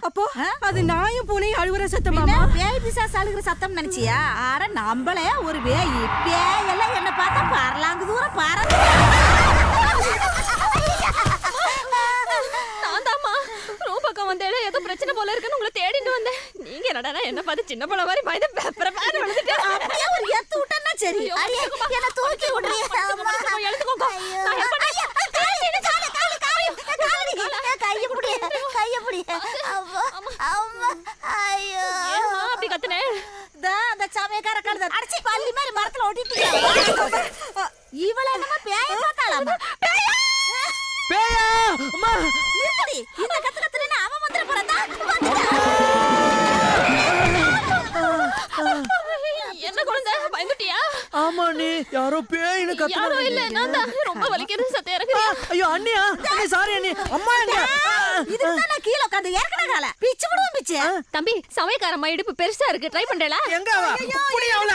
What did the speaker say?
அப்போ அது நாயும் பூனையும் அழுகுற சத்தமா? பேய் பிசாசு அழுகுற சத்தம் நினைச்சியா? ஆட நம்மளே ஒரு பேய் எல்லாம் என்ன பார்த்தா பரலாங்கு தூரம் பறந்து. வந்தேல ஏதோ பிரச்சனை போல இருக்குன்னு உங்களை தேடிட்டு வந்தேன். நீங்க என்னடா என்ன பார்த்து சின்ன பழ மாதிரி பயந்து பேப்பர பாரு விழுந்துட்டே. அப்படியே ஒரு எத்து விட்டனா சரி. அடியே என்ன தூக்கி விடுறியே. எழுதுக்கோங்க. நான் ஹெல்ப் பண்றேன். கைய புடி. அம்மா. ஐயோ. ஏம்மா அப்படி கத்துனே? அந்த சமயக்கார கழுத அடிச்சி பல்லி மாதிரி மரத்துல ஓட்டிட்டு. இவள என்னமா பேய பார்த்தாளாமா? பேயா அம்மா நிறுத்தி. இந்த கத்துனா அவன் வந்துற போறதா? என்ன குழந்தை பயந்துட்டியா? ஆமா நீ யாரோ பேய்னு கத்துறாங்க. யாரோ இல்ல நான் தான். ரொம்ப வலிக்குது சத்தம் இறங்குறியா? ஐயோ அண்ணியா அண்ணி சாரி அண்ணி. அம்மா எங்க? இதுதான் நான் கீழ உட்கார்ந்து ஏற்கனவே கால பிச்சு விடுவேன் பிச்சு. தம்பி சமயக்காரம்மா இடுப்பு பெருசா இருக்கு ட்ரை பண்றேளா? எங்க அவ? புடி அவள.